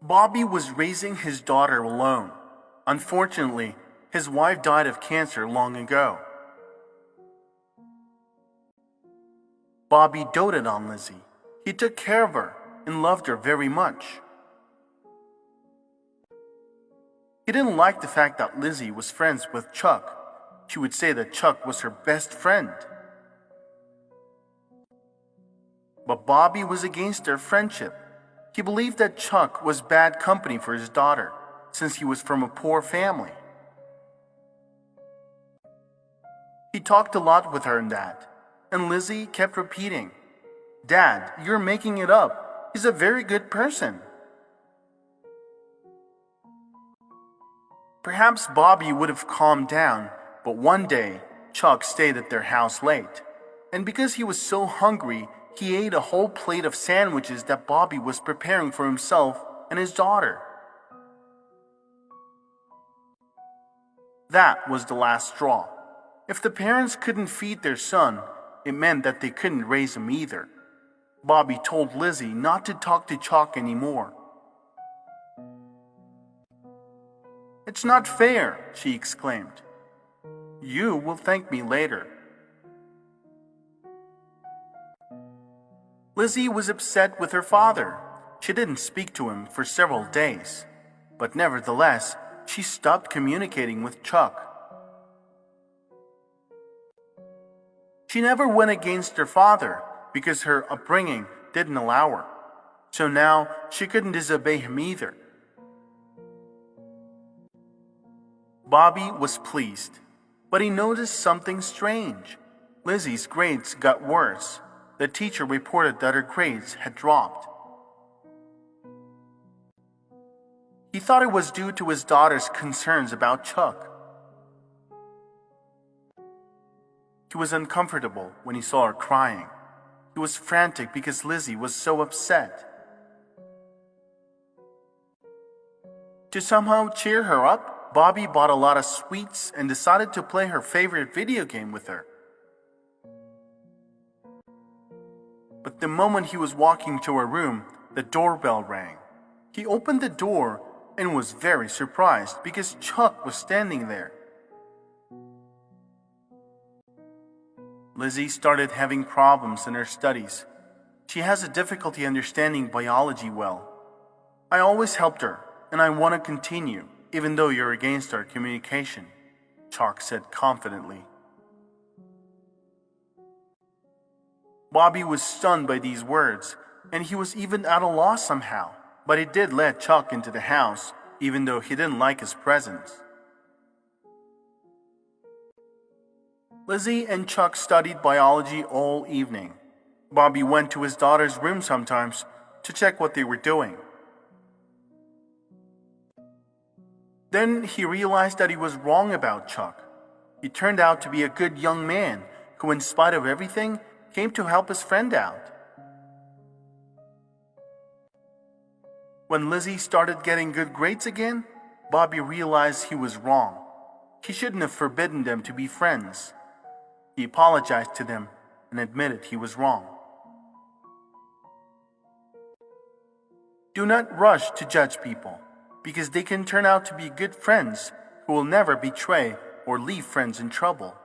Bobby was raising his daughter alone. Unfortunately, his wife died of cancer long ago. Bobby doted on Lizzie. He took care of her and loved her very much. He didn't like the fact that Lizzie was friends with Chuck. She would say that Chuck was her best friend. But Bobby was against their friendship. He believed that Chuck was bad company for his daughter, since he was from a poor family. He talked a lot with her on that, and Lizzie kept repeating, "Dad, you're making it up. He's a very good person." Perhaps Bobby would have calmed down, but one day, Chuck stayed at their house late, and because he was so hungry, he ate a whole plate of sandwiches that Bobby was preparing for himself and his daughter. That was the last straw. If the parents couldn't feed their son, it meant that they couldn't raise him either. Bobby told Lizzie not to talk to Chuck anymore. "It's not fair," she exclaimed. "You will thank me later." Lizzie was upset with her father. She didn't speak to him for several days, but nevertheless, she stopped communicating with Chuck. She never went against her father because her upbringing didn't allow her, so now she couldn't disobey him either. Bobby was pleased, but he noticed something strange. Lizzie's grades got worse. The teacher reported that her grades had dropped. He thought it was due to his daughter's concerns about Chuck. He was uncomfortable when he saw her crying. He was frantic because Lizzie was so upset. To somehow cheer her up, Bobby bought a lot of sweets and decided to play her favorite video game with her. But the moment he was walking to her room, the doorbell rang. He opened the door and was very surprised because Chuck was standing there. Lizzie started having problems in her studies. She has a difficulty understanding biology well. "I always helped her, and I want to continue, even though you're against our communication," Chuck said confidently. Bobby was stunned by these words, and he was even at a loss somehow, but he did let Chuck into the house, even though he didn't like his presence. Lizzie and Chuck studied biology all evening. Bobby went to his daughter's room sometimes to check what they were doing. Then he realized that he was wrong about Chuck. He turned out to be a good young man who, in spite of everything, came to help his friend out. When Lizzie started getting good grades again, Bobby realized he was wrong. He shouldn't have forbidden them to be friends. He apologized to them and admitted he was wrong. Do not rush to judge people, because they can turn out to be good friends who will never betray or leave friends in trouble.